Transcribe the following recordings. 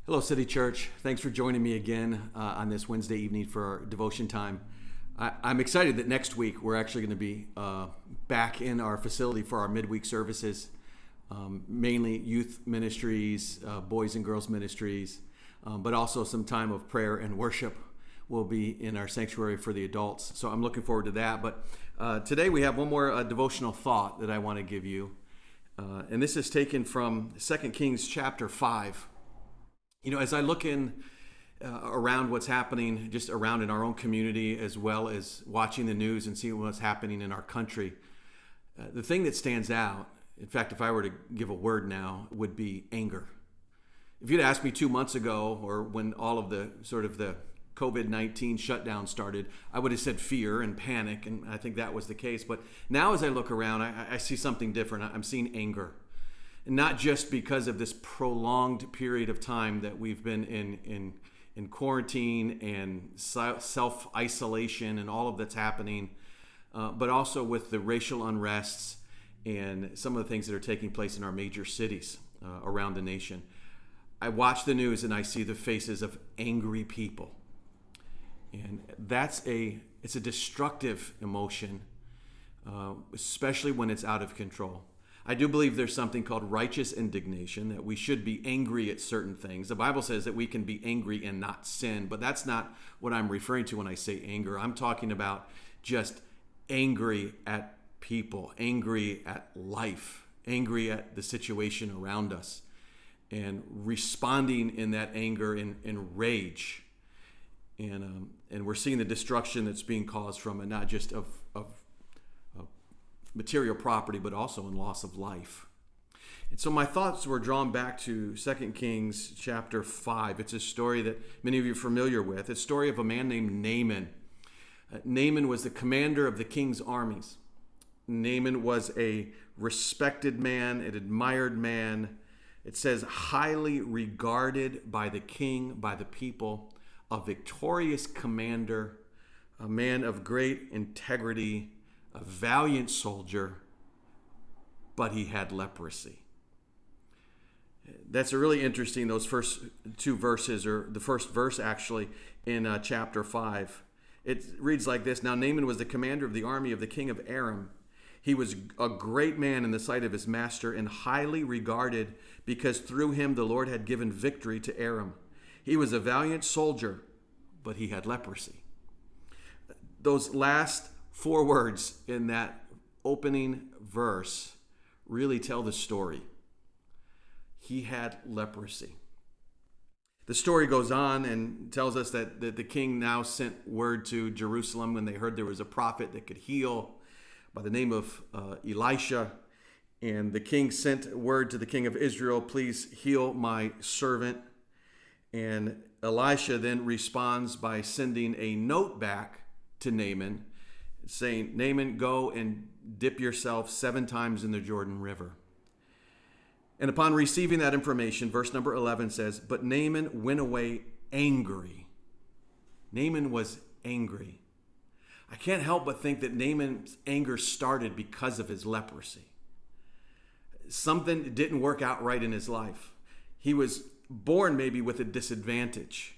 Hello, City Church. Thanks for joining me again on this Wednesday evening for our devotion time. I'm excited that next week we're actually going to be back in our facility for our midweek services, mainly youth ministries, boys and girls ministries, but also some time of prayer and worship will be in our sanctuary for the adults. So I'm looking forward to that. But today we have one more devotional thought that I want to give you. And this is taken from 2 Kings chapter 5. You know, as I look around what's happening just around in our own community, as well as watching the news and seeing what's happening in our country, the thing that stands out, in fact, if I were to give a word now, would be anger. If you'd asked me 2 months ago, or when all of the COVID-19 shutdown started, I would have said fear and panic, and I think that was the case. But now as I look around, I see something different. I'm seeing anger. Not just because of this prolonged period of time that we've been in quarantine and self-isolation and all of that's happening, but also with the racial unrests and some of the things that are taking place in our major cities around the nation. I watch the news and I see the faces of angry people. And it's a destructive emotion, especially when it's out of control. I do believe there's something called righteous indignation, that we should be angry at certain things. The Bible says that we can be angry and not sin, but that's not what I'm referring to when I say anger. I'm talking about just angry at people, angry at life, angry at the situation around us, and responding in that anger in rage. And we're seeing the destruction that's being caused from it, not just of material property, but also in loss of life. And so my thoughts were drawn back to 2 Kings chapter 5. It's a story that many of you are familiar with. It's a story of a man named Naaman. Naaman was the commander of the king's armies. Naaman was a respected man, an admired man. It says highly regarded by the king, by the people, a victorious commander, a man of great integrity, a valiant soldier, but he had leprosy. That's really interesting, those first two verses, or the first verse actually, in chapter 5. It reads like this: Now Naaman was the commander of the army of the king of Aram. He was a great man in the sight of his master and highly regarded because through him the Lord had given victory to Aram. He was a valiant soldier, but he had leprosy. Those last 4 words in that opening verse really tell the story. He had leprosy. The story goes on and tells us that the king now sent word to Jerusalem when they heard there was a prophet that could heal by the name of Elisha. And the king sent word to the king of Israel, please heal my servant. And Elisha then responds by sending a note back to Naaman, saying, Naaman, go and dip yourself 7 times in the Jordan River. And upon receiving that information, verse number 11 says, but Naaman went away angry. Naaman was angry. I can't help but think that Naaman's anger started because of his leprosy. Something didn't work out right in his life. He was born maybe with a disadvantage.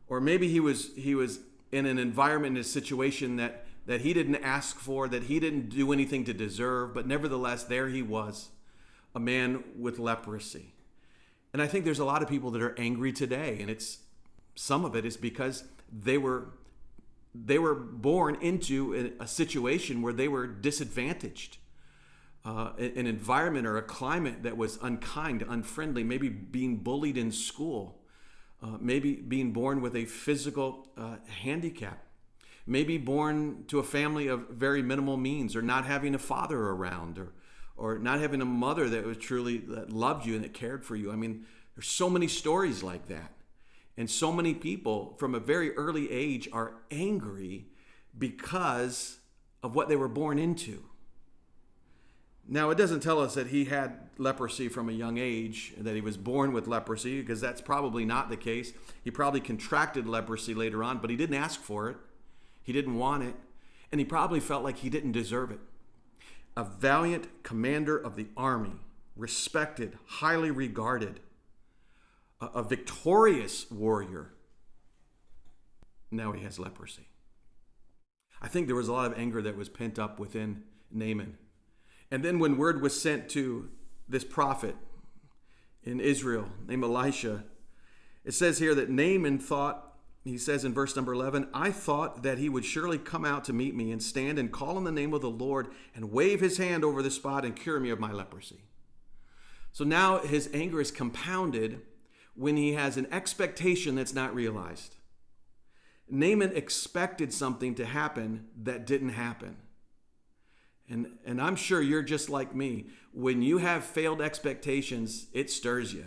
Or maybe he was in an environment, in a situation that he didn't ask for, that he didn't do anything to deserve, but nevertheless, there he was, a man with leprosy. And I think there's a lot of people that are angry today, and some of it is because they were born into a situation where they were disadvantaged, an environment or a climate that was unkind, unfriendly, maybe being bullied in school, maybe being born with a physical handicap. Maybe born to a family of very minimal means, or not having a father around, or not having a mother that loved you and that cared for you. I mean, there's so many stories like that. And so many people from a very early age are angry because of what they were born into. Now, it doesn't tell us that he had leprosy from a young age, that he was born with leprosy, because that's probably not the case. He probably contracted leprosy later on, but he didn't ask for it. He didn't want it, and he probably felt like he didn't deserve it. A valiant commander of the army, respected, highly regarded, a victorious warrior. Now he has leprosy. I think there was a lot of anger that was pent up within Naaman. And then when word was sent to this prophet in Israel named Elisha, it says here that Naaman thought, he says in verse number 11, I thought that he would surely come out to meet me and stand and call on the name of the Lord and wave his hand over the spot and cure me of my leprosy. So now his anger is compounded when he has an expectation that's not realized. Naaman expected something to happen that didn't happen. And I'm sure you're just like me. When you have failed expectations, it stirs you,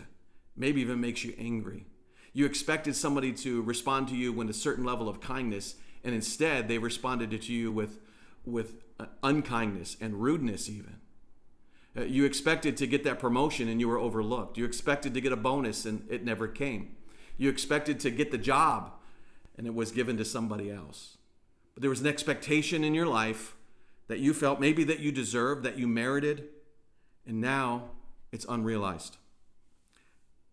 maybe even makes you angry. You expected somebody to respond to you with a certain level of kindness, and instead they responded to you with unkindness and rudeness even. You expected to get that promotion and you were overlooked. You expected to get a bonus and it never came. You expected to get the job and it was given to somebody else. But there was an expectation in your life that you felt maybe that you deserved, that you merited, and now it's unrealized.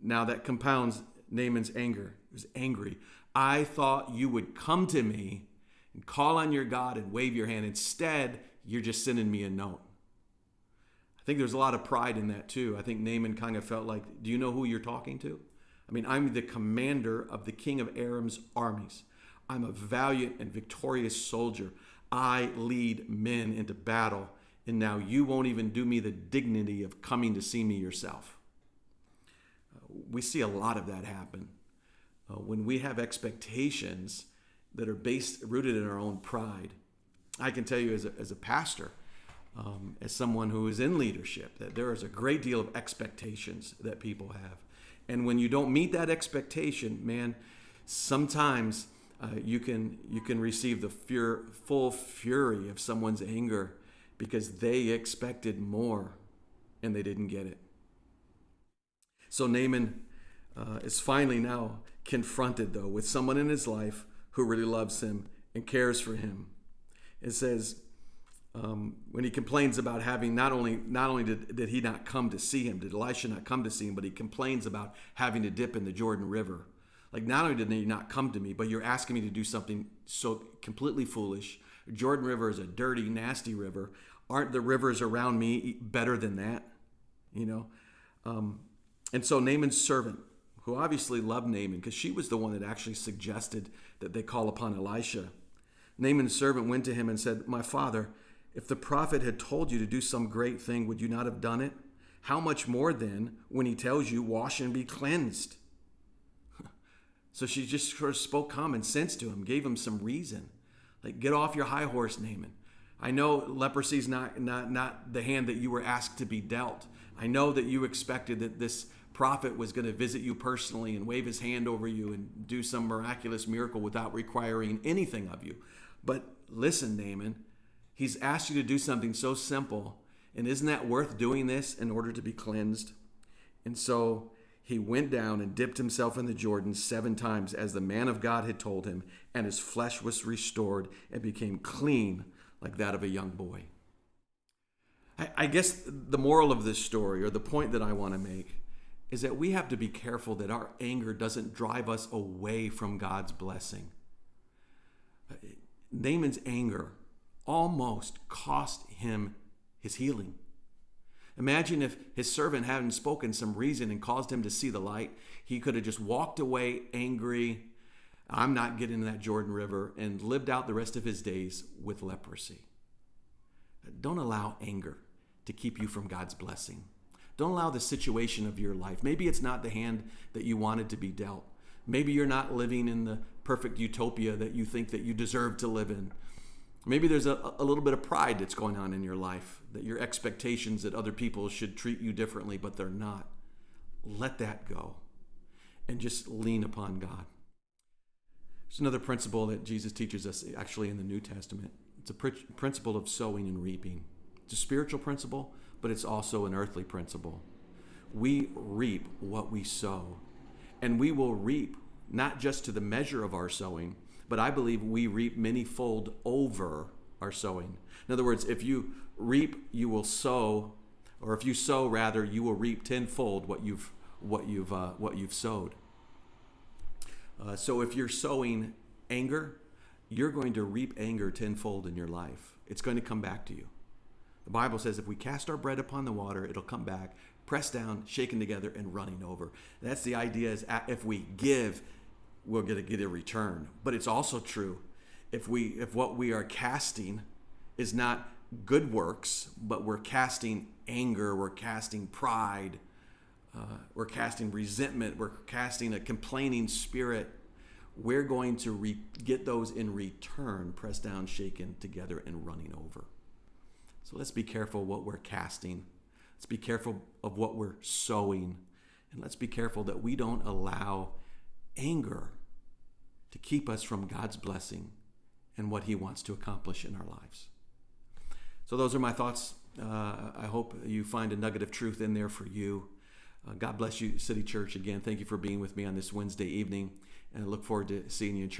Now that compounds Naaman's anger. He was angry. I thought you would come to me and call on your God and wave your hand. Instead, you're just sending me a note. I think there's a lot of pride in that too. I think Naaman kind of felt like, do you know who you're talking to? I mean, I'm the commander of the king of Aram's armies. I'm a valiant and victorious soldier. I lead men into battle, and now you won't even do me the dignity of coming to see me yourself. We see a lot of that happen when we have expectations that are rooted in our own pride. I can tell you as a pastor, as someone who is in leadership, that there is a great deal of expectations that people have. And when you don't meet that expectation, man, sometimes you can receive the full fury of someone's anger because they expected more and they didn't get it. So Naaman is finally now confronted, though, with someone in his life who really loves him and cares for him. It says, when he complains about having not only did he not come to see him, did Elisha not come to see him, but he complains about having to dip in the Jordan River. Like, not only did he not come to me, but you're asking me to do something so completely foolish. Jordan River is a dirty, nasty river. Aren't the rivers around me better than that? And so Naaman's servant, who obviously loved Naaman, because she was the one that actually suggested that they call upon Elisha. Naaman's servant went to him and said, my father, if the prophet had told you to do some great thing, would you not have done it? How much more then when he tells you, wash and be cleansed? So she just sort of spoke common sense to him, gave him some reason. Like, get off your high horse, Naaman. I know leprosy is not the hand that you were asked to be dealt. I know that you expected that this prophet was going to visit you personally and wave his hand over you and do some miraculous miracle without requiring anything of you. But listen, Naaman, he's asked you to do something so simple, and isn't that worth doing this in order to be cleansed? And so he went down and dipped himself in the Jordan 7 times as the man of God had told him, and his flesh was restored and became clean like that of a young boy. I guess the moral of this story, or the point that I want to make, is that we have to be careful that our anger doesn't drive us away from God's blessing. Naaman's anger almost cost him his healing. Imagine if his servant hadn't spoken some reason and caused him to see the light. He could have just walked away angry, I'm not getting in that Jordan River, and lived out the rest of his days with leprosy. Don't allow anger to keep you from God's blessing. Don't allow the situation of your life. Maybe it's not the hand that you wanted to be dealt. Maybe you're not living in the perfect utopia that you think that you deserve to live in. Maybe there's a little bit of pride that's going on in your life, that your expectations that other people should treat you differently, but they're not. Let that go and just lean upon God. There's another principle that Jesus teaches us actually in the New Testament. It's a principle of sowing and reaping. It's a spiritual principle, but it's also an earthly principle. We reap what we sow, and we will reap not just to the measure of our sowing, but I believe we reap many-fold over our sowing. In other words, if you reap, you will sow, or if you sow, rather, you will reap tenfold what what you've sowed. So if you're sowing anger, you're going to reap anger tenfold in your life. It's going to come back to you. The Bible says if we cast our bread upon the water, it'll come back, pressed down, shaken together, and running over. That's the idea, is if we give, we'll get a return. But it's also true, if what we are casting is not good works, but we're casting anger, we're casting pride, we're casting resentment, we're casting a complaining spirit, we're going to get those in return, pressed down, shaken together, and running over. So let's be careful what we're casting. Let's be careful of what we're sowing. And let's be careful that we don't allow anger to keep us from God's blessing and what he wants to accomplish in our lives. So those are my thoughts. I hope you find a nugget of truth in there for you. God bless you, City Church. Again, thank you for being with me on this Wednesday evening, and I look forward to seeing you in church.